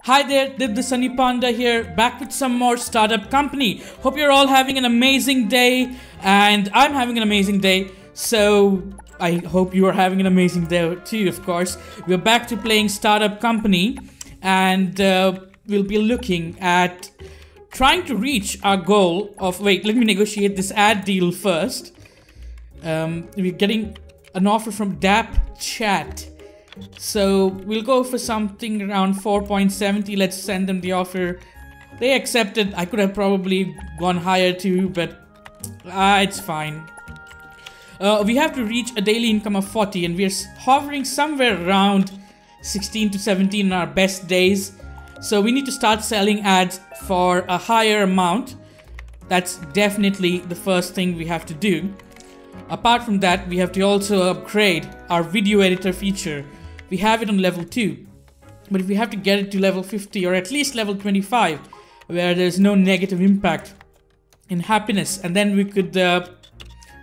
Hi there, the Sunny Panda here, back with some more startup company. Hope you're all having an amazing day, and I'm having an amazing day, so I hope you are having an amazing day too, of course. We're back to playing startup company, and we'll be looking at trying to reach our goal of, wait, let me negotiate this ad deal first. We're getting an offer from DAP Chat. So we'll go for something around 4.70. Let's send them the offer. They accepted. I could have probably gone higher too, but it's fine. We have to reach a daily income of 40, and we're hovering somewhere around 16 to 17 in our best days. So we need to start selling ads for a higher amount. That's definitely the first thing we have to do. Apart from that, we have to also upgrade our video editor feature. We have it on level 2, but if we have to get it to level 50 or at least level 25, where there's no negative impact in happiness, and then we could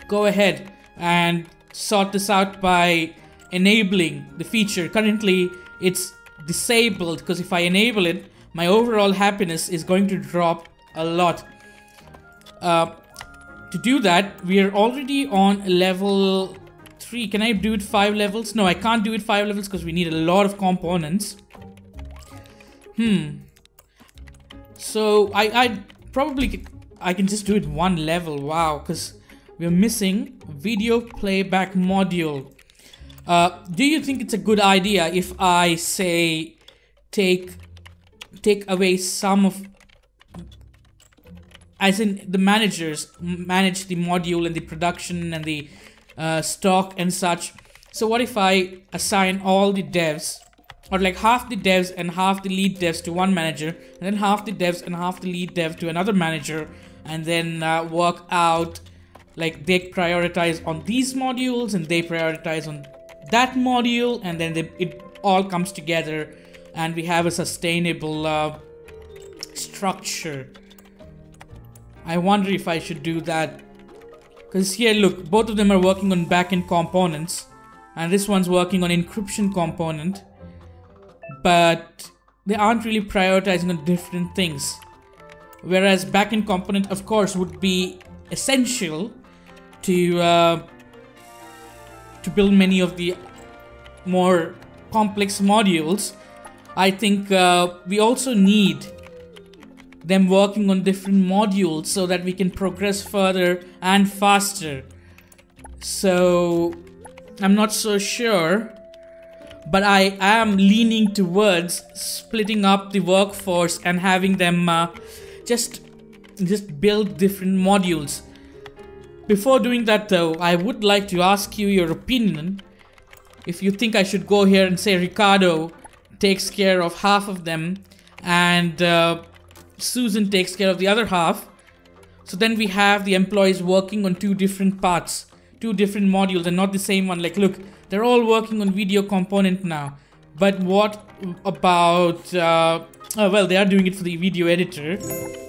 go ahead and sort this out by enabling the feature. Currently, it's disabled because if I enable it, my overall happiness is going to drop a lot. To do that, we are already on level 3. Can I do it 5 levels? No, I can't do it 5 levels because we need a lot of components. So I probably can just do it 1 level. Wow, because we're missing video playback module. Do you think it's a good idea if I say take away some of, as in the managers manage the module and the production and the stock and such? So what if I assign all the devs, or like half the devs and half the lead devs to one manager, and then half the devs and half the lead dev to another manager, and then work out like they prioritize on these modules and they prioritize on that module, and then it all comes together and we have a sustainable structure. I wonder if I should do that. Because here, look, both of them are working on backend components, and this one's working on encryption component, but they aren't really prioritizing on different things. Whereas backend component, of course, would be essential to build many of the more complex modules. I think we also need them working on different modules so that we can progress further and faster. So I'm not so sure, but I am leaning towards splitting up the workforce and having them just build different modules. Before doing that though, I would like to ask you your opinion. If you think I should go here and say Ricardo takes care of half of them and Susan takes care of the other half. So then we have the employees working on 2 different parts, 2 different modules, and not the same one. Like, look, they're all working on video component now. But what about, well, they are doing it for the video editor.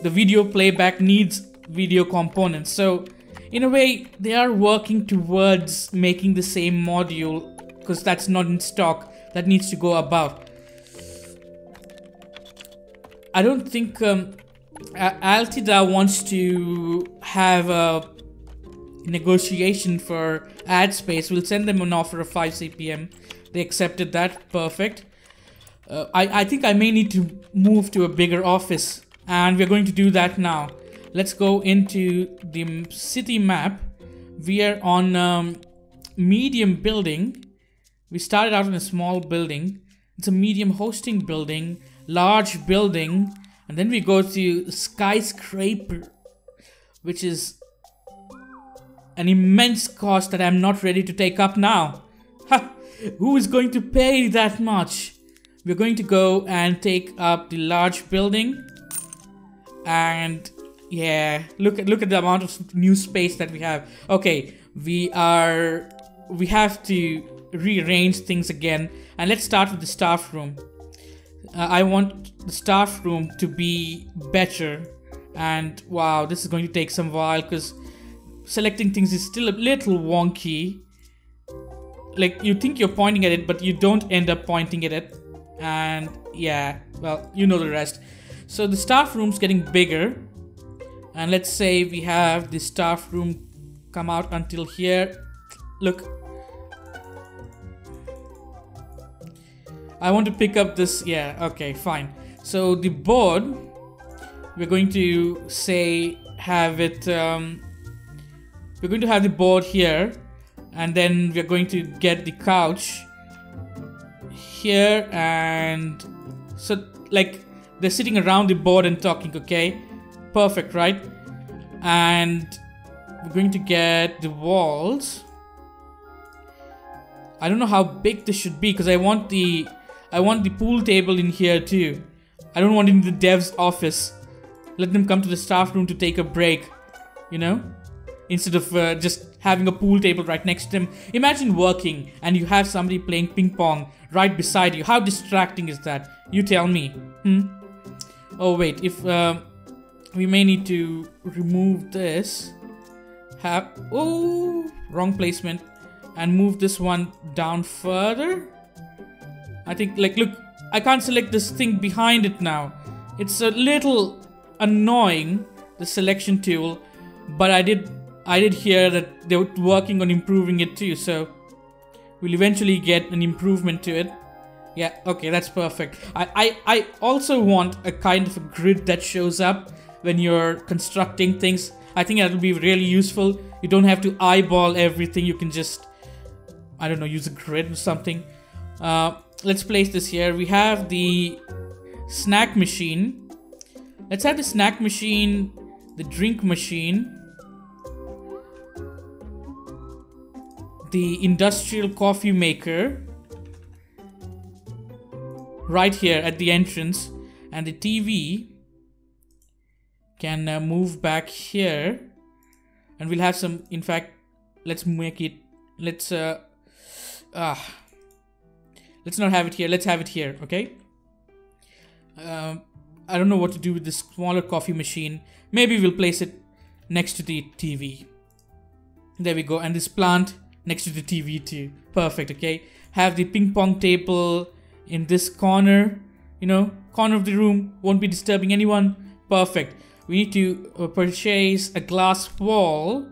The video playback needs video components. So in a way, they are working towards making the same module, because that's not in stock. That needs to go above. I don't think Altida wants to have a negotiation for ad space. We'll send them an offer of 5 CPM. They accepted that. Perfect. I think I may need to move to a bigger office, and we're going to do that now. Let's go into the city map. We are on medium building. We started out in a small building. It's a medium hosting building, large building, and then we go to skyscraper, which is an immense cost that I'm not ready to take up now. Ha! Who is going to pay that much? We're going to go and take up the large building, and yeah, look at the amount of new space that we have. Okay, we have to rearrange things again, and let's start with the staff room. I want the staff room to be better, and wow, this is going to take some while because selecting things is still a little wonky. Like, you think you're pointing at it, but you don't end up pointing at it. And yeah, well, you know the rest. So the staff room's getting bigger. And let's say we have the staff room come out until here. Look. I want to pick up this. Yeah, okay, fine. So the board, we're going to say have it, we're going to have the board here. And then we're going to get the couch here. And so like they're sitting around the board and talking, okay? Perfect, right? And we're going to get the walls. I don't know how big this should be because I want the pool table in here too. I don't want it in the dev's office. Let them come to the staff room to take a break, you know? Instead of just having a pool table right next to them. Imagine working and you have somebody playing ping pong right beside you. How distracting is that? You tell me. Oh wait, if we may need to remove this. Wrong placement. And move this one down further. I think, like, look, I can't select this thing behind it now. It's a little annoying, the selection tool, but I did hear that they were working on improving it too, so we'll eventually get an improvement to it. Yeah, okay, that's perfect. I also want a kind of a grid that shows up when you're constructing things. I think that'll be really useful. You don't have to eyeball everything. You can just, I don't know, use a grid or something. Let's place this here. We have the snack machine. Let's have the snack machine, the drink machine, the industrial coffee maker right here at the entrance, and the TV can move back here, and we'll have some, in fact, let's make it, let's not have it here, let's have it here, okay? I don't know what to do with this smaller coffee machine. Maybe we'll place it next to the TV. There we go, and this plant next to the TV too. Perfect, okay? Have the ping pong table in this corner, you know, corner of the room, won't be disturbing anyone. Perfect. We need to purchase a glass wall.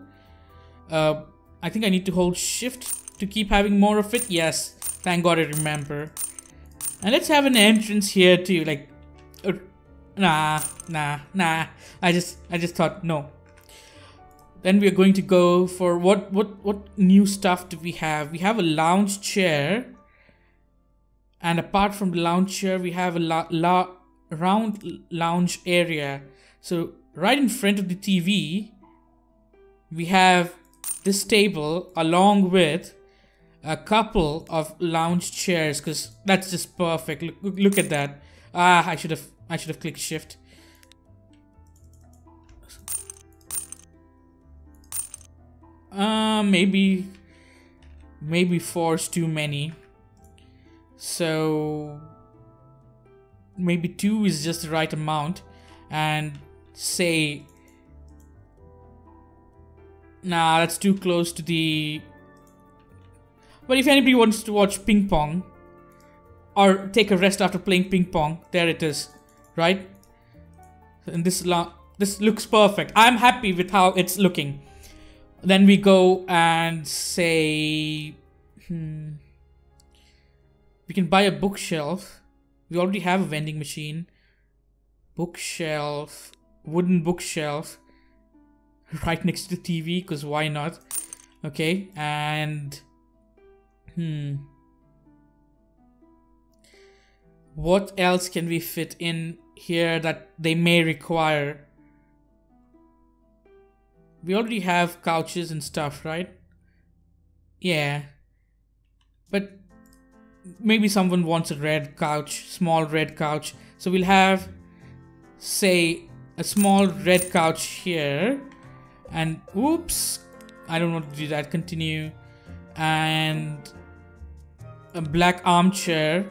I think I need to hold shift to keep having more of it. Yes, thank God I remember. And let's have an entrance here too, like, nah. I just thought, no. Then we are going to go for what new stuff do we have? We have a lounge chair. And apart from the lounge chair, we have a round lounge area. So right in front of the TV, we have this table along with a couple of lounge chairs, because that's just perfect. Look at that. I should have clicked shift. Maybe 4 is too many. So maybe 2 is just the right amount, and say, nah, that's too close to the. But if anybody wants to watch ping pong or take a rest after playing ping pong, there it is, right? And this looks perfect. I'm happy with how it's looking. Then we go and say, we can buy a bookshelf. We already have a vending machine. Bookshelf, wooden bookshelf, right next to the TV, because why not? Okay, and what else can we fit in here that they may require? We already have couches and stuff, right? Yeah. But maybe someone wants a red couch, small red couch. So we'll have, say, a small red couch here. And oops, I don't want to do that. Continue. And a black armchair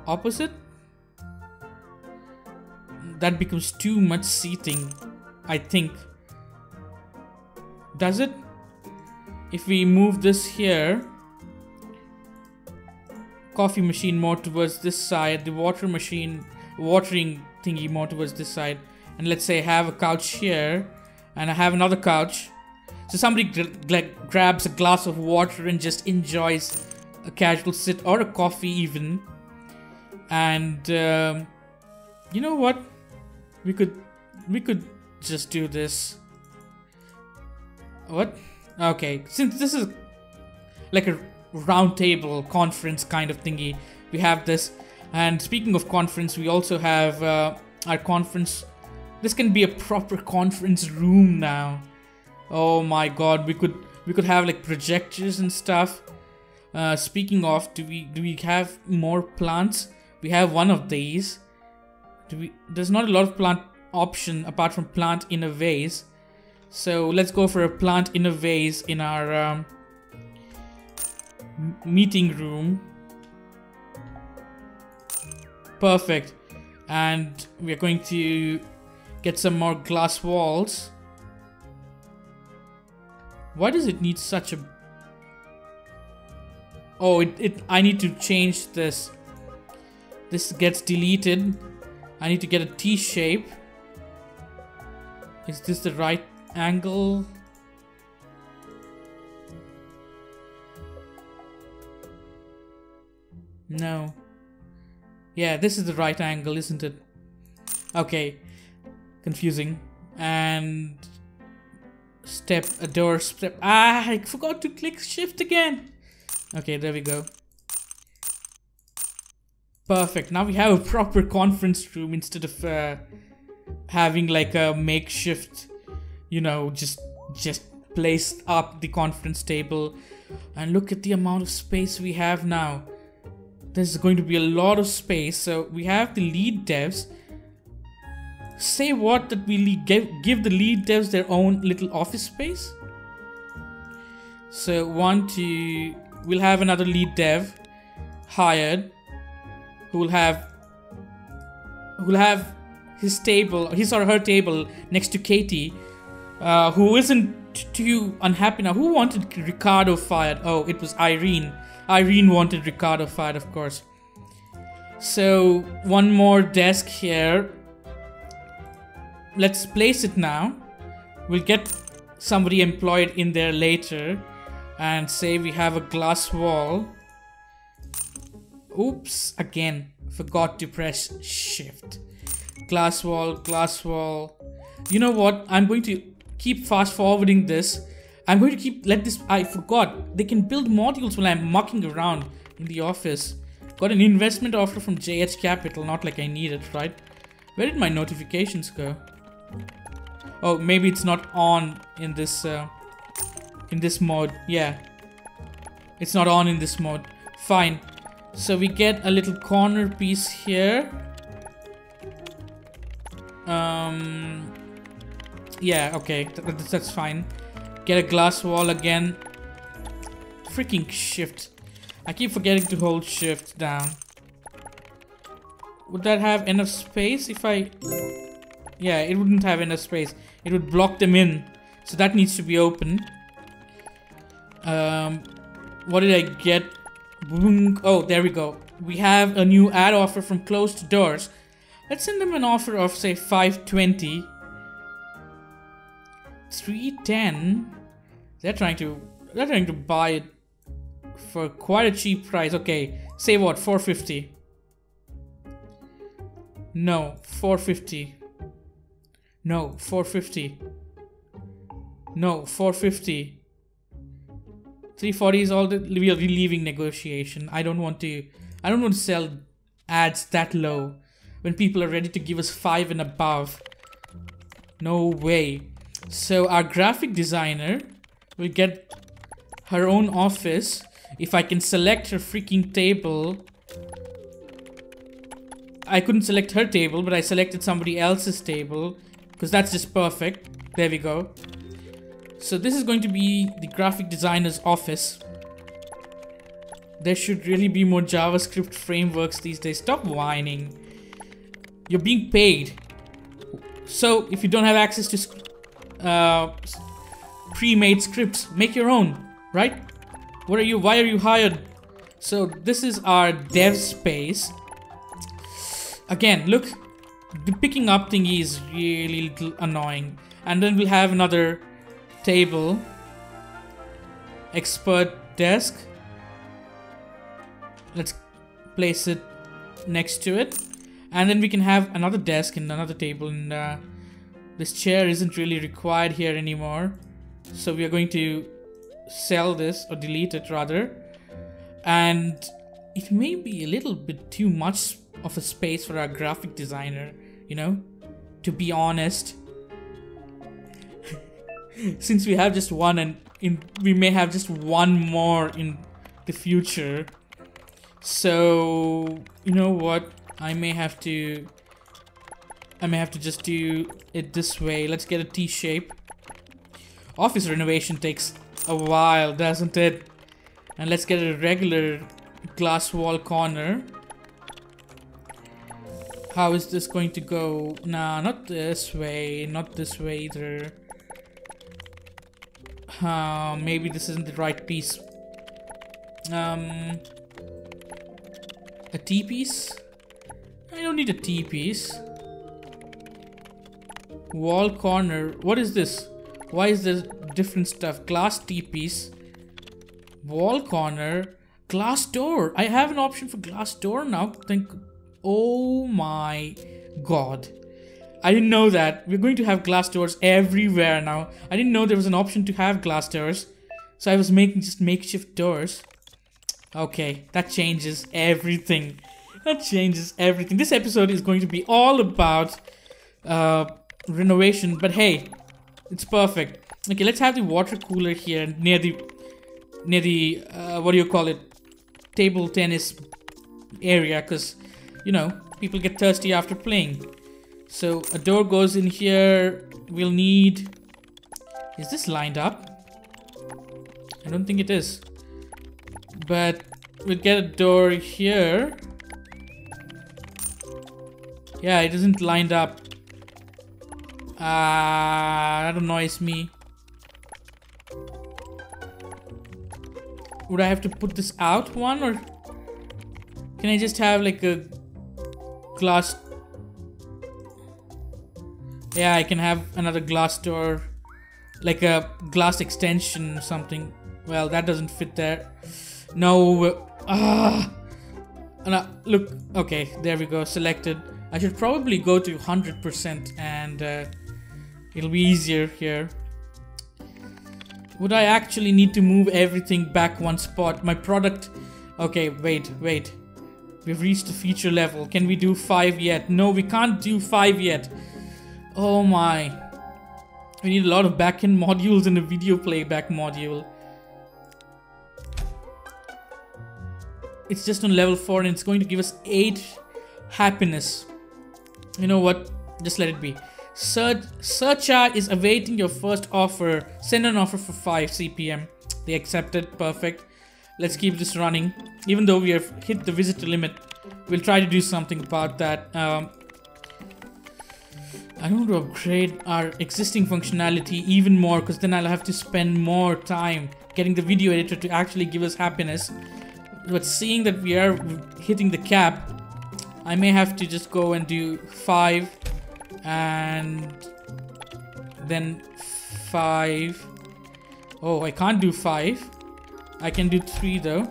opposite. That becomes too much seating, I think. Does it? If we move this here, coffee machine more towards this side, the water machine, watering thingy more towards this side, and let's say I have a couch here, and I have another couch. So somebody grabs a glass of water and just enjoys a casual sit, or a coffee even. And you know what? We could just do this. What? Okay, since this is like a round table conference kind of thingy, we have this. And speaking of conference, we also have our conference. This can be a proper conference room now. Oh my god, we could have like projectors and stuff. Speaking of, do we have more plants? We have one of these. There's not a lot of plant option apart from plant in a vase. So let's go for a plant in a vase in our meeting room. Perfect. And we're going to get some more glass walls. Why does it need such a... Oh, I need to change this. This gets deleted. I need to get a T shape. Is this the right angle? No. Yeah, this is the right angle, isn't it? Okay. Confusing. And a door step. Ah, I forgot to click shift again. Okay, there we go. Perfect. Now we have a proper conference room instead of having like a makeshift, you know, just placed up the conference table. And look at the amount of space we have now. There's going to be a lot of space. So we have the lead devs. Say what, that we give the lead devs their own little office space. So we'll have another lead dev hired who will have his or her table next to Katie, who isn't too unhappy now. Who wanted Ricardo fired? Oh, it was Irene. Irene wanted Ricardo fired, of course. So one more desk here. Let's place it now. We'll get somebody employed in there later. And say we have a glass wall. Oops, again, forgot to press shift. Glass wall, glass wall. You know what? I'm going to keep fast forwarding this. I'm going to I forgot. They can build modules while I'm mucking around in the office. Got an investment offer from JH Capital, not like I need it, right? Where did my notifications go? Oh, maybe it's not on in this mode. Yeah. It's not on in this mode. Fine. So we get a little corner piece here. Yeah, okay. That's fine. Get a glass wall again. Freaking shift. I keep forgetting to hold shift down. Would that have enough space if I... Yeah, it wouldn't have enough space. It would block them in. So that needs to be open. What did I get? Oh, there we go. We have a new ad offer from closed doors. Let's send them an offer of, say, 520. 310. They're trying to buy it for quite a cheap price. Okay, say what? 450. No, 450. No, 450. No, 450. 340 is all that we are leaving negotiation. I don't want to sell ads that low when people are ready to give us 5 and above. No way. So our graphic designer will get her own office. If I can select her freaking table. I couldn't select her table, but I selected somebody else's table because that's just perfect. There we go. So this is going to be the graphic designer's office. There should really be more JavaScript frameworks these days. Stop whining. You're being paid. So if you don't have access to pre-made scripts, make your own, right? Why are you hired? So this is our dev space. Again, look, the picking up thingy is really little annoying. And then we'll have another table. Expert desk. Let's place it next to it. And then we can have another desk and another table. And this chair isn't really required here anymore. So we are going to sell this, or delete it rather. And it may be a little bit too much of a space for our graphic designer, you know, to be honest. Since we have just one, and we may have just one more in the future. So you know what, I may have to just do it this way. Let's get a T shape. Office renovation takes a while, doesn't it? And let's get a regular glass wall corner. How is this going to go? Nah, not this way. Not this way either. Maybe this isn't the right piece. A T-piece? I don't need a T-piece. Wall corner. What is this? Why is there different stuff? Glass T-piece. Wall corner. Glass door. I have an option for glass door now. Oh my god. I didn't know that. We're going to have glass doors everywhere now. I didn't know there was an option to have glass doors. So I was making just makeshift doors. Okay, that changes everything. That changes everything. This episode is going to be all about renovation. But hey, it's perfect. Okay, let's have the water cooler here near the what do you call it? Table tennis area, because you know, people get thirsty after playing. So a door goes in here. We'll need... Is this lined up? I don't think it is. But we'll get a door here. Yeah, it isn't lined up. That annoys me. Would I have to put this out one, or can I just have like a glass? Yeah, I can have another glass door, like a glass extension or something. Well, that doesn't fit there. No. Look. Okay, there we go. Selected. I should probably go to 100% and it'll be easier here. Would I actually need to move everything back one spot? My product... Okay, wait. We've reached the feature level. Can we do 5 yet? No, we can't do 5 yet. Oh my. We need a lot of backend modules and a video playback module. It's just on level 4 and it's going to give us 8 happiness. You know what? Just let it be. Searcha is awaiting your first offer. Send an offer for 5 CPM. They accepted. Perfect. Let's keep this running. Even though we have hit the visitor limit, we'll try to do something about that. I want to upgrade our existing functionality even more, because then I'll have to spend more time getting the video editor to actually give us happiness. But seeing that we are hitting the cap, I may have to just go and do 5 and then 5. Oh, I can't do 5. I can do 3 though.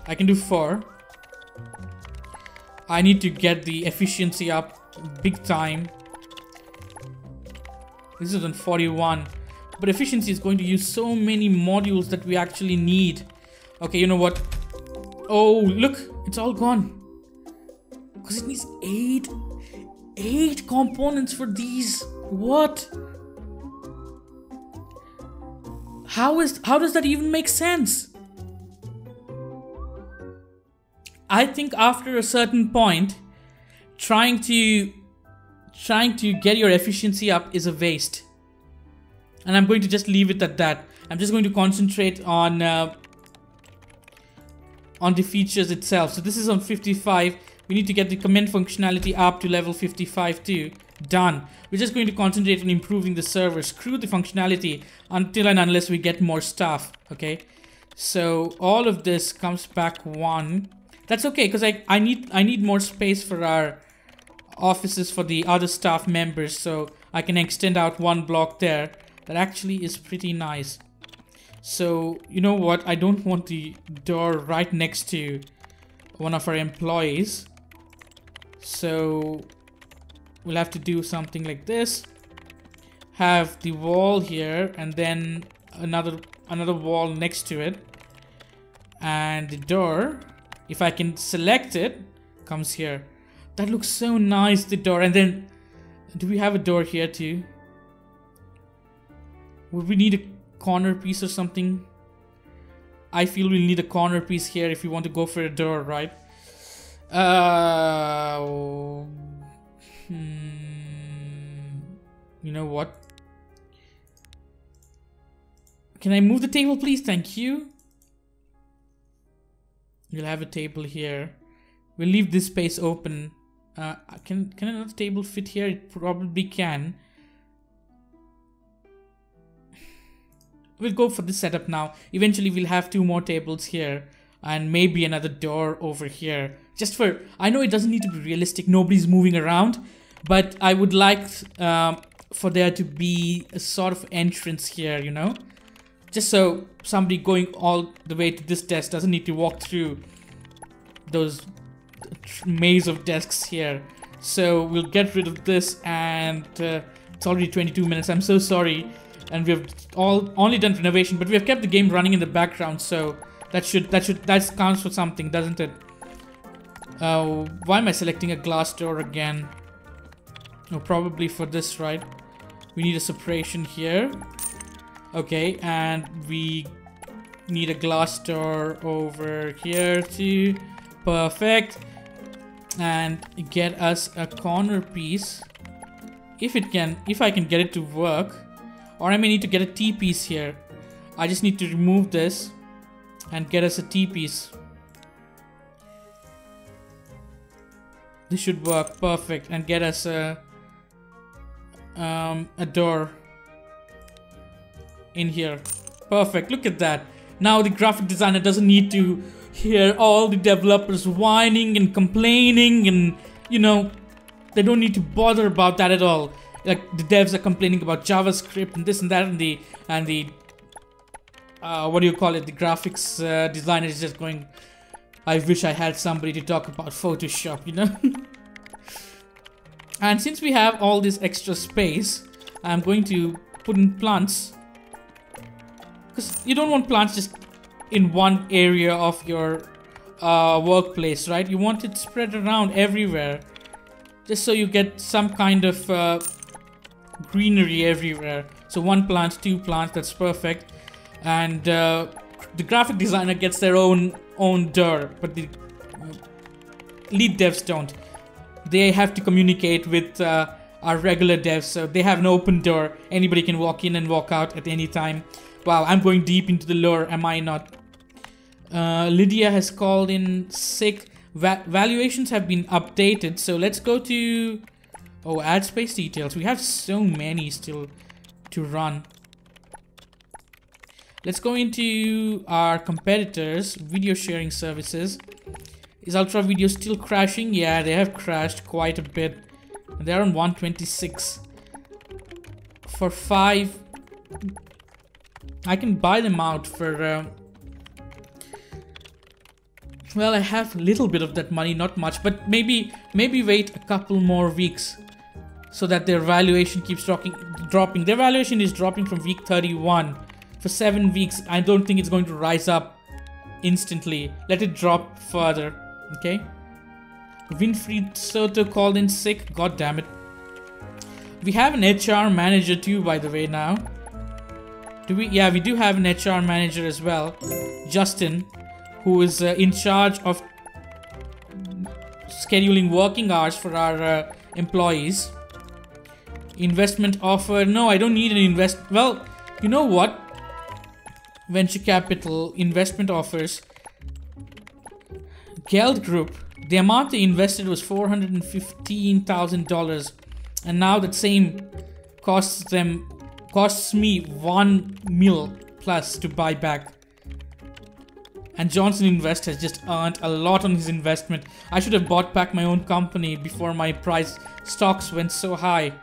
I can do 4. I need to get the efficiency up big time. This is on 41. But efficiency is going to use so many modules that we actually need. Okay, you know what? Oh, look, it's all gone. Because it needs 8 components for these. What? How does that even make sense? I think after a certain point, trying to get your efficiency up is a waste. And I'm going to just leave it at that. I'm just going to concentrate on the features itself. So this is on 55. We need to get the comment functionality up to level 55 too. Done. We're just going to concentrate on improving the server. Screw the functionality until and unless we get more stuff. Okay. So all of this comes back 1. That's okay, because I need more space for our offices for the other staff members, so I can extend out 1 block there. That actually is pretty nice. So you know what, I don't want the door right next to one of our employees, so we'll have to do something like this. Have the wall here and then another wall next to it, and the door, if I can select it, comes here. That looks so nice, the door. And then do we have a door here too? Would we need a corner piece or something? I feel we'll need a corner piece here if we want to go for a door, right? You know what? Can I move the table, please? Thank you. You'll have a table here. We'll leave this space open. Can another table fit here? It probably can. We'll go for this setup now. Eventually we'll have 2 more tables here and maybe another door over here. Just for, I know it doesn't need to be realistic, nobody's moving around, but I would like for there to be a sort of entrance here, you know? Just so somebody going all the way to this desk doesn't need to walk through those maze of desks here. So we'll get rid of this, and it's already 22 minutes. I'm so sorry. And we've only done renovation, but we have kept the game running in the background, so that counts for something, doesn't it? Why am I selecting a glass door again? Oh, probably for this, right? We need a separation here. Okay, and we need a glass door over here too. Perfect. And get us a corner piece. If I can get it to work. Or I may need to get a T-piece here. I just need to remove this and get us a T-piece. This should work. Perfect. And get us a door in here. Perfect. Look at that. Now the graphic designer doesn't need to hear all the developers whining and complaining, and you know, they don't need to bother about that at all. Like the devs are complaining about JavaScript and this and that, and the what do you call it? The graphics designer is just going, I wish I had somebody to talk about Photoshop, you know. And since we have all this extra space, I'm going to put in plants, because you don't want plants just in one area of your workplace, right? You want it spread around everywhere, just so you get some kind of greenery everywhere. So 1 plant, 2 plants, that's perfect. And the graphic designer gets their own door, but the lead devs don't. They have to communicate with our regular devs, so they have an open door. Anybody can walk in and walk out at any time. Wow, I'm going deep into the lore, am I not? Lydia has called in sick. Valuations have been updated, so let's go to... Oh, add space details. We have so many still to run. Let's go into our competitors, video sharing services. Is Ultra Video still crashing? Yeah, they have crashed quite a bit. They're on 126. For 5, I can buy them out for... well, I have a little bit of that money, not much, but maybe wait a couple more weeks, so that their valuation keeps dropping. Their valuation is dropping from week 31 for 7 weeks. I don't think it's going to rise up instantly. Let it drop further. Okay. Winfried Soto called in sick. God damn it. We have an HR manager too, by the way, now. Do we? Yeah, we do have an HR manager as well. Justin, who is in charge of scheduling working hours for our employees. Investment offer. No, I don't need an invest. Well, you know what? Venture capital investment offers. Geld Group. The amount they invested was $415,000, and now that same costs me $1 mil plus to buy back. And Johnson Invest has just earned a lot on his investment. I should have bought back my own company before my stocks went so high.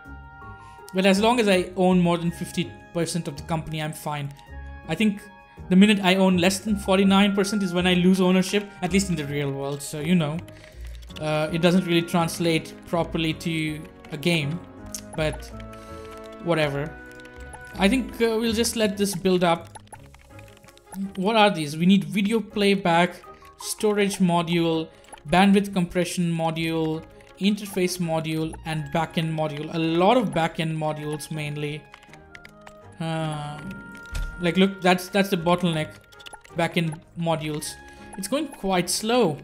But as long as I own more than 50% of the company, I'm fine. I think the minute I own less than 49% is when I lose ownership, at least in the real world. So, you know, it doesn't really translate properly to a game, but whatever. I think we'll just let this build up. What are these? We need video playback, storage module, bandwidth compression module, interface module, and backend module. A lot of backend modules mainly. Like look, that's the bottleneck. Backend modules. It's going quite slow.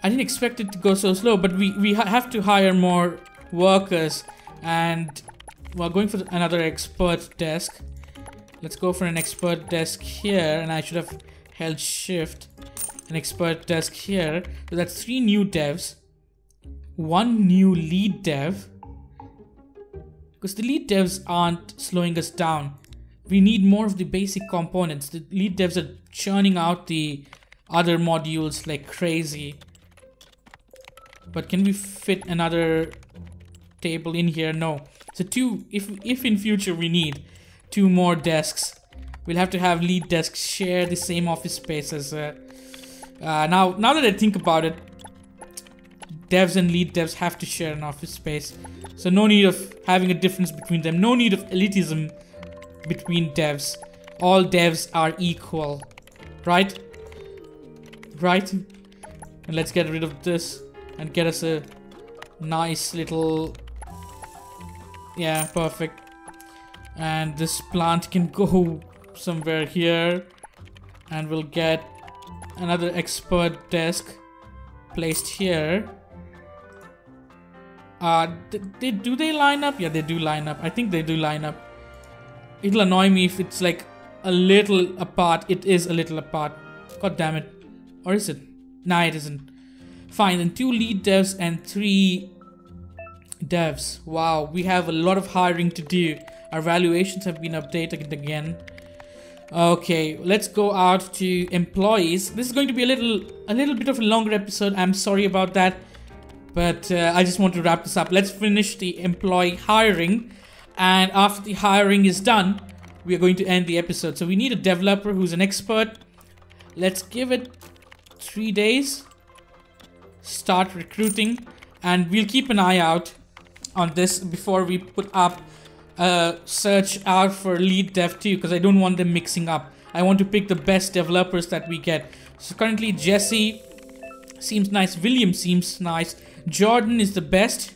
I didn't expect it to go so slow, but we have to hire more workers, and we're going for another expert desk. Let's go for an expert desk here, and I should have held shift. An expert desk here. So that's 3 new devs, 1 new lead dev, because the lead devs aren't slowing us down. We need more of the basic components. The lead devs are churning out the other modules like crazy. But can we fit another table in here? No. So 2, if in future we need 2 more desks, we'll have to have lead desks share the same office space as now that I think about it, devs and lead devs have to share an office space. So no need of having a difference between them. No need of elitism between devs. All devs are equal. Right? Right? And let's get rid of this and get us a nice little... Yeah, perfect. And this plant can go somewhere here. And we'll get another expert desk placed here. Do they line up? Yeah, they do line up. I think they do line up. It'll annoy me if it's like a little apart. It is a little apart. God damn it. Or is it? Nah, it isn't. Fine, then 2 lead devs and 3 devs. Wow, we have a lot of hiring to do. Our valuations have been updated again. Okay, let's go out to employees. This is going to be a little bit of a longer episode. I'm sorry about that. But I just want to wrap this up. Let's finish the employee hiring. And after the hiring is done, we are going to end the episode. So we need a developer who's an expert. Let's give it 3 days. Start recruiting. And we'll keep an eye out on this before we put up a search out for lead dev too, because I don't want them mixing up. I want to pick the best developers that we get. So currently Jesse seems nice. William seems nice. Jordan is the best.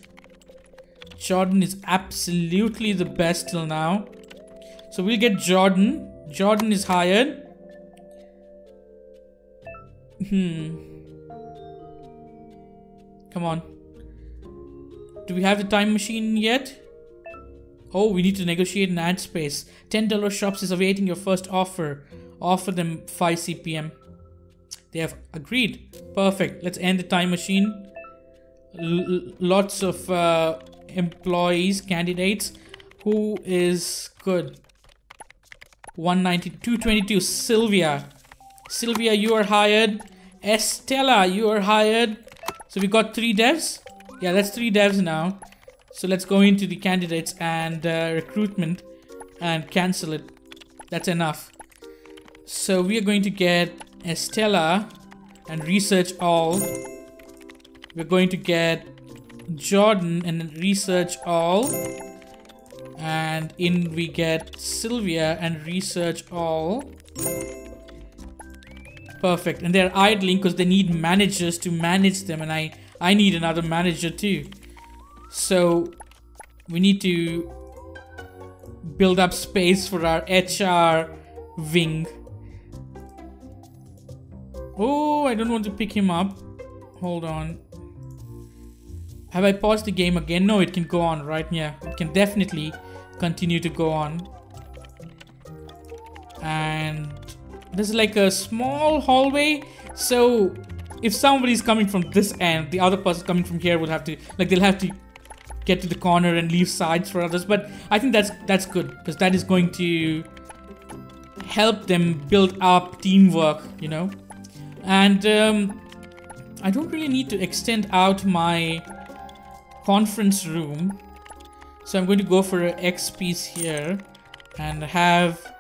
Jordan is absolutely the best till now. So we'll get Jordan. Jordan is hired. Come on. Do we have the time machine yet? Oh, we need to negotiate an ad space. $10 shops is awaiting your first offer. Offer them 5 CPM. They have agreed. Perfect. Let's end the time machine. Lots of employees, candidates. Who is good? 190, 222. Sylvia. Sylvia, you are hired. Estella, you are hired. So we got 3 devs. Yeah, that's 3 devs now. So let's go into the candidates and recruitment and cancel it. That's enough. So we are going to get Estella and research all. We're going to get Jordan and research all. And in we get Sylvia and research all. Perfect. And they're idling because they need managers to manage them. And I need another manager too. So we need to build up space for our HR wing. Oh, I don't want to pick him up. Hold on. Have I paused the game again? No, it can go on, right? Yeah, it can definitely continue to go on. And there's like a small hallway. So if somebody's coming from this end, the other person coming from here will have to, like, they'll have to get to the corner and leave sides for others. But I think that's good, because that is going to help them build up teamwork, you know. And I don't really need to extend out my conference room, so I'm going to go for an X piece here and have,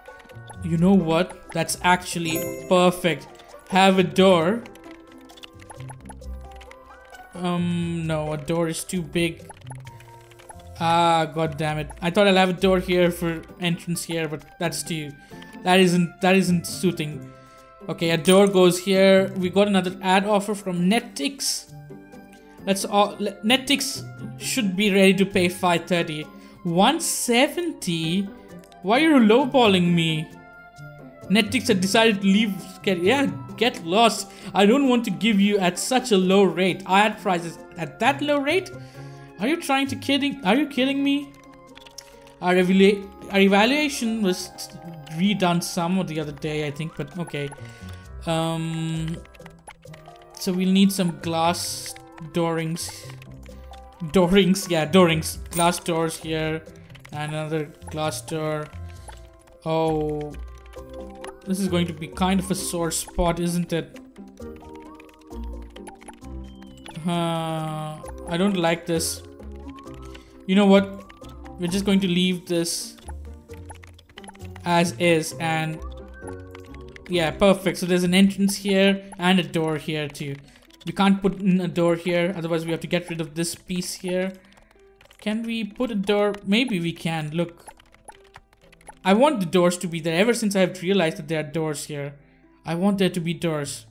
you know what, that's actually perfect, have a door. No, a door is too big. Ah, god damn it. I thought I'll have a door here for entrance here, but that isn't suiting. Okay, a door goes here. We got another ad offer from Netix. Let's all Netix should be ready to pay 530. 170? Why are you lowballing me? Netix had decided to leave. Yeah, get lost. I don't want to give you at such a low rate. I had prices at that low rate? Are you kidding me? Our evaluation was redone some of the other day, I think, but okay. So we'll need some glass doorings. Glass doors here. And another glass door. Oh, this is going to be kind of a sore spot, isn't it? I don't like this. You know what? We're just going to leave this as is, and yeah, perfect. So there's an entrance here and a door here too. We can't put in a door here, otherwise we have to get rid of this piece here. Can we put a door? Maybe we can. Look, I want the doors to be there. Ever since I've realized that there are doors here, I want there to be doors,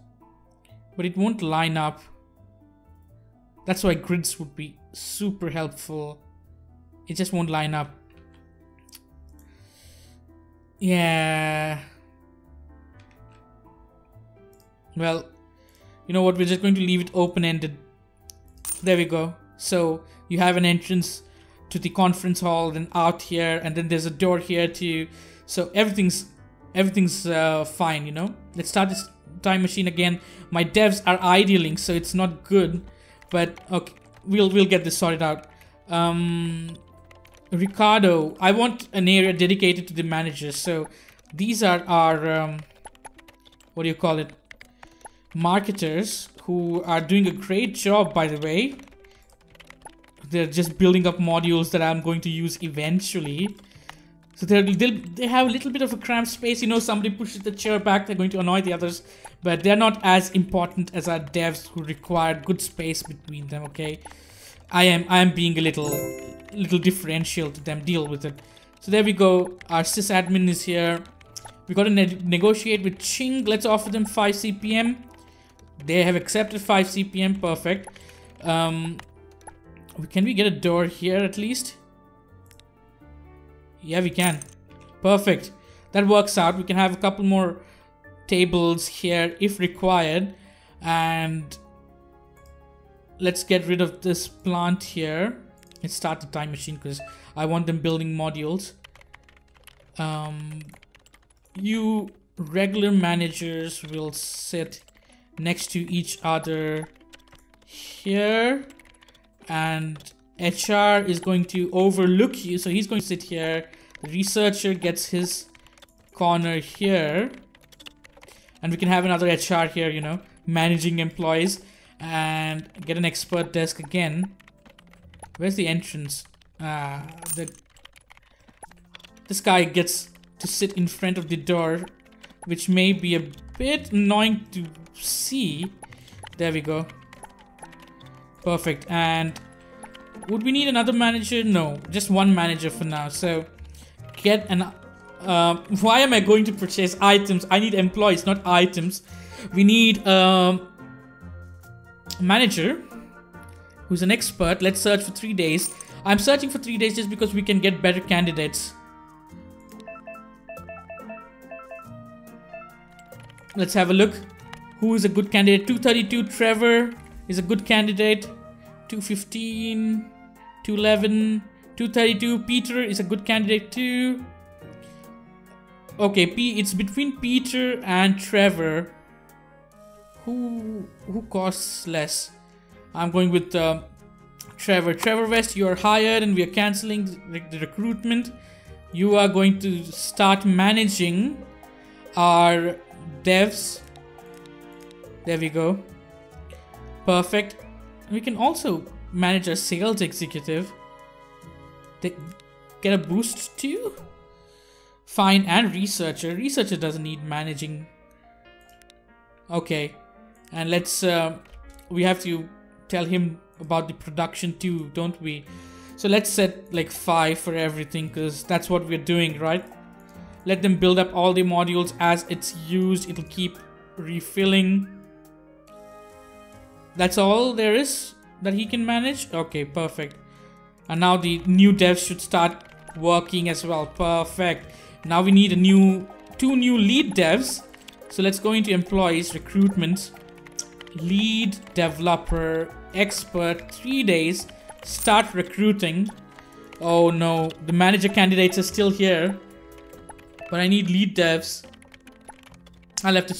but it won't line up. That's why grids would be super helpful. It just won't line up. Yeah. Well, you know what? We're just going to leave it open-ended. There we go. So you have an entrance to the conference hall, then out here, and then there's a door here too. So everything's fine, you know. Let's start this time machine again. My devs are idling, so it's not good. But okay, we'll get this sorted out. Ricardo, I want an area dedicated to the managers. So these are our what do you call it? Marketers, who are doing a great job, by the way. They're just building up modules that I'm going to use eventually. So they have a little bit of a cramped space. You know, somebody pushes the chair back, they're going to annoy the others. But they're not as important as our devs who require good space between them, okay? I am being a little differential to them. Deal with it. So there we go. Our sysadmin is here. We got to negotiate with Ching. Let's offer them 5 CPM. They have accepted 5 CPM. Perfect. Can we get a door here at least? Yeah, we can. Perfect. That works out. We can have a couple more tables here if required. And let's get rid of this plant here. Let's start the time machine because I want them building modules. You regular managers will sit next to each other here, and HR is going to overlook you, so he's going to sit here. The researcher gets his corner here, and we can have another HR here, you know, managing employees, and get an expert desk again. Where's the entrance? This guy gets to sit in front of the door, which may be a bit annoying to see. There we go. Perfect. And would we need another manager? No, just one manager for now. So get an why am I going to purchase items? I need employees, not items. We need a manager who's an expert. Let's search for 3 days. I'm searching for 3 days just because we can get better candidates. Let's have a look. Who is a good candidate? 232 Trevor is a good candidate. 215, 211, 232 Peter is a good candidate too. Okay, it's between Peter and Trevor. Who costs less? I'm going with Trevor. Trevor West, you are hired and we are cancelling the recruitment. You are going to start managing our devs. There we go. Perfect. We can also manage our sales executive. They get a boost too. Fine, and researcher. Researcher doesn't need managing. Okay, and let's. We have to tell him about the production too, don't we? So let's set like 5 for everything, because that's what we're doing, right? Let them build up all the modules as it's used. It'll keep refilling. That's all there is that he can manage. Okay, perfect. And now the new devs should start working as well. Perfect. Now we need two new lead devs. So let's go into employees, recruitment, lead developer, expert, 3 days, start recruiting. Oh no, the manager candidates are still here, but I need lead devs. I'll have to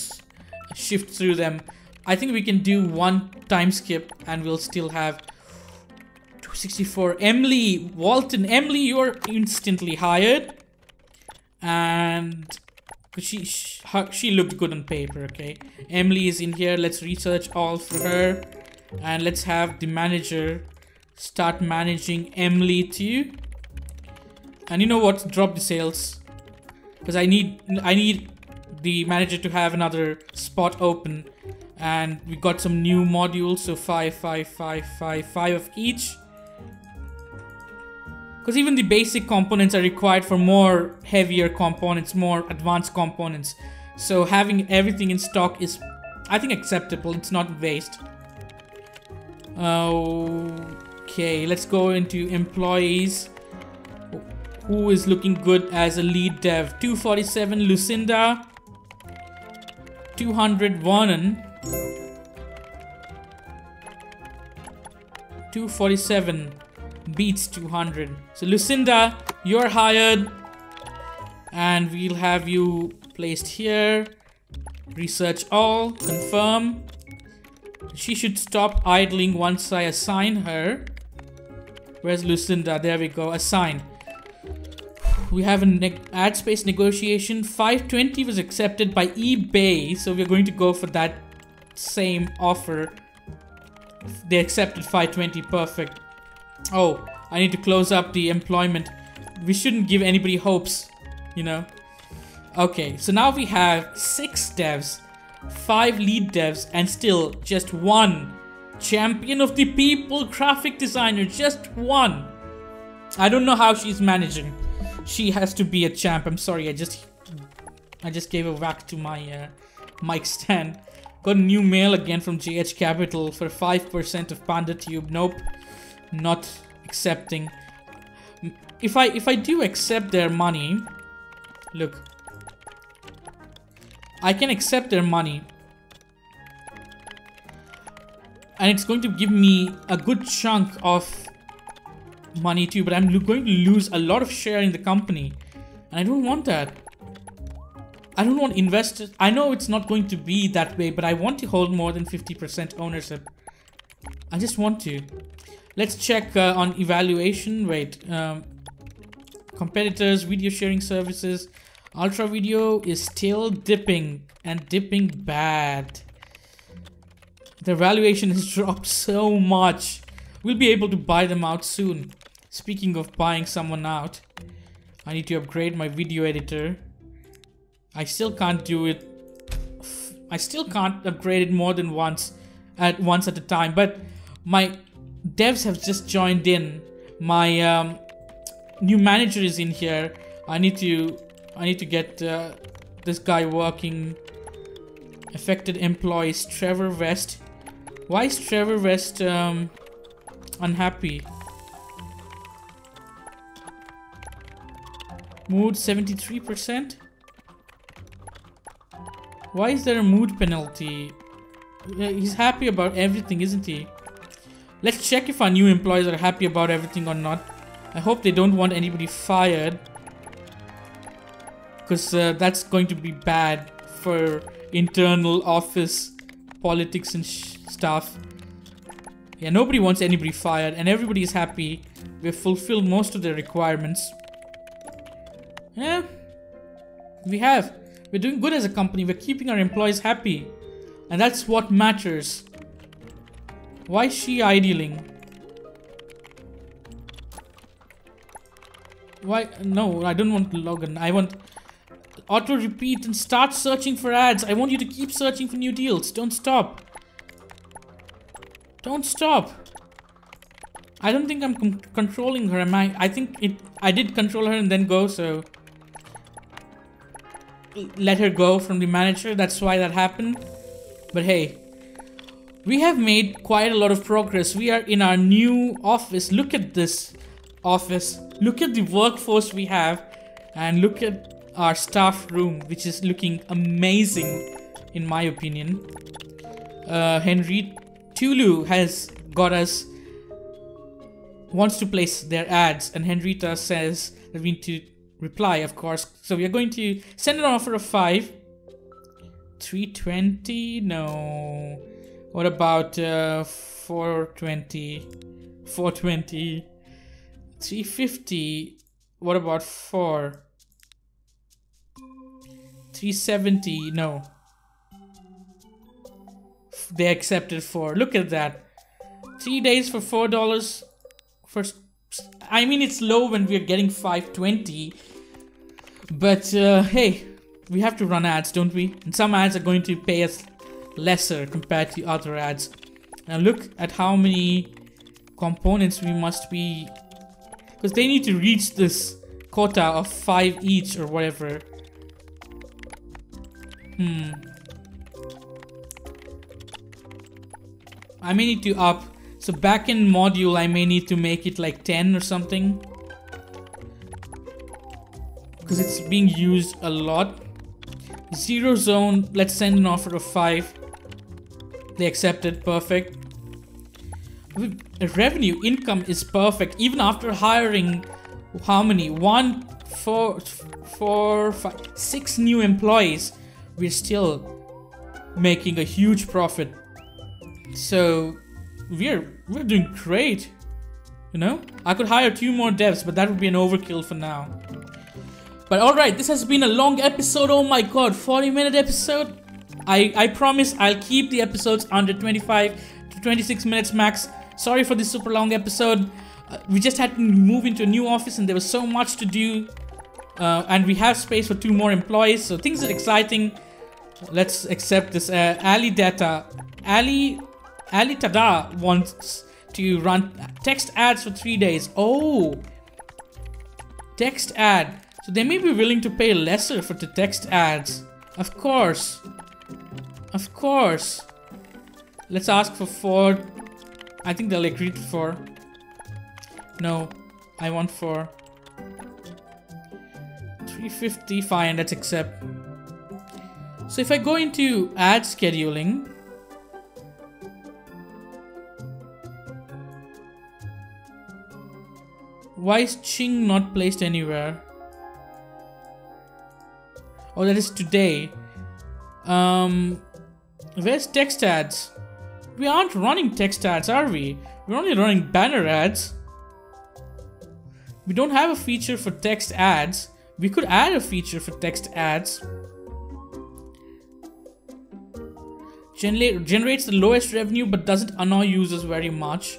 shift through them. I think we can do 1 time skip and we'll still have 264. Emily Walton. Emily, you're instantly hired. And she looked good on paper, okay? Emily is in here. Let's research all for her. And let's have the manager start managing Emily too. And you know what? Drop the sales. Because I need the manager to have another spot open. And we got some new modules, so 5, 5, 5, 5, 5 of each. Because even the basic components are required for more heavier components, more advanced components. So having everything in stock is, I think, acceptable. It's not waste. Okay, let's go into employees. Who is looking good as a lead dev? 247 Lucinda. 200 Vernon. 247 beats 200. So Lucinda, you're hired. And we'll have you placed here. Research all. Confirm. She should stop idling once I assign her. Where's Lucinda? There we go. Assign. We have an ad space negotiation. 520 was accepted by eBay. So we're going to go for that same offer. They accepted 520. Perfect. Oh, I need to close up the employment. We shouldn't give anybody hopes, you know. Okay, so now we have 6 devs, 5 lead devs, and still just 1 champion of the people graphic designer. Just 1. I don't know how she's managing. She has to be a champ. I'm sorry, I just gave a whack to my mic stand. Got a new mail again from JH Capital for 5% of Panda Tube. Nope, not accepting. If I do accept their money, look, I can accept their money, and it's going to give me a good chunk of money too, but I'm going to lose a lot of share in the company, and I don't want that. I don't want investors. I know it's not going to be that way, but I want to hold more than 50% ownership. I just want to. Let's check on evaluation. Wait, competitors, video sharing services. Ultra Video is still dipping, and dipping bad. Their valuation has dropped so much. We'll be able to buy them out soon. Speaking of buying someone out, I need to upgrade my video editor. I still can't do it. I still can't upgrade it more than once at a time. But my devs have just joined in. My new manager is in here. I need to get this guy working. Affected employees. Trevor West. Why is Trevor West unhappy? Mood 73%. Why is there a mood penalty? He's happy about everything, isn't he? Let's check if our new employees are happy about everything or not. I hope they don't want anybody fired, because that's going to be bad for internal office politics and stuff. Yeah, nobody wants anybody fired, and everybody is happy. We've fulfilled most of their requirements. Yeah, we have. We're doing good as a company. We're keeping our employees happy. And that's what matters. Why is she idling? Why? No, I don't want to log in. I want auto repeat and start searching for ads. I want you to keep searching for new deals. Don't stop. Don't stop. I don't think I'm controlling her. Am I? I think I did control her and then go, so let her go from the manager. That's why that happened. But hey, we have made quite a lot of progress. We are in our new office. Look at this office. Look at the workforce we have, and look at our staff room, which is looking amazing in my opinion. Henry Tulu has got us, wants to place their ads, and Henrietta says that we need to reply, of course. So we are going to send an offer of 5. 320? No. What about 420? 420. 350. What about 4? 370. No. They accepted 4. Look at that. 3 days for $4. First, I mean, it's low when we're getting 520. But hey, we have to run ads, don't we? And some ads are going to pay us lesser compared to other ads. Now look at how many components we must be, because they need to reach this quota of 5 each or whatever. I may need to up. So backend module, I may need to make it like 10 or something, because it's being used a lot. Zero zone, let's send an offer of 5. They accepted. Perfect. Revenue income is perfect even after hiring how many? 1, 4, 5, 6 new employees. We're still making a huge profit. So we're doing great. You know, I could hire 2 more devs, but that would be an overkill for now. But alright, this has been a long episode. Oh my god, 40-minute episode. I promise I'll keep the episodes under 25 to 26 minutes max. Sorry for this super long episode. We just had to move into a new office and there was so much to do. And we have space for 2 more employees, so things are exciting. Let's accept this. Ali Tada wants to run text ads for 3 days. Oh, text ad. So they may be willing to pay lesser for the text ads. Of course. Of course. Let's ask for 4. I think they'll agree to 4. No, I want 4. 350, fine, let's accept. So if I go into ad scheduling, why is Ching not placed anywhere? Oh, that is today. Where's text ads? We aren't running text ads, are we? We're only running banner ads. We don't have a feature for text ads. We could add a feature for text ads. Generates the lowest revenue but doesn't annoy users very much.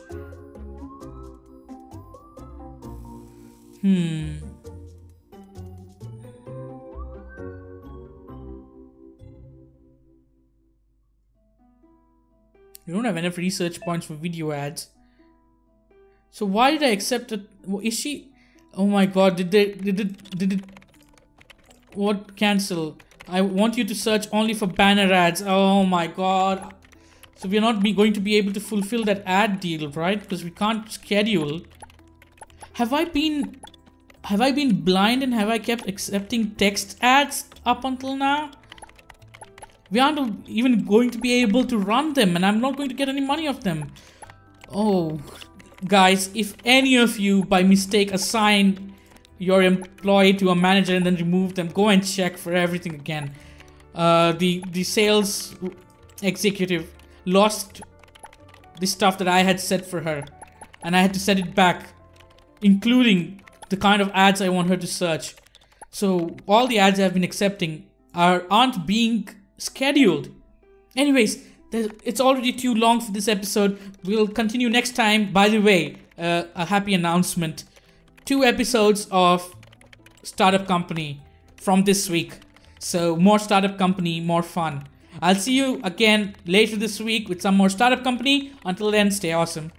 We don't have enough research points for video ads. So why did I accept it? Is she? Oh my god, did it? What? Cancel. I want you to search only for banner ads. Oh my god. So we're not going to be able to fulfill that ad deal, right? Because we can't schedule. Have I been blind and have I kept accepting text ads up until now? We aren't even going to be able to run them, and I'm not going to get any money off them. Oh, guys, if any of you by mistake assign your employee to a manager and then remove them, go and check for everything again. The sales executive lost the stuff that I had set for her, and I had to set it back, including the kind of ads I want her to search. So all the ads I've been accepting aren't being scheduled. Anyways, it's already too long for this episode. We'll continue next time. By the way, a happy announcement. 2 episodes of Startup Company from this week. So more Startup Company, more fun. I'll see you again later this week with some more Startup Company. Until then, stay awesome.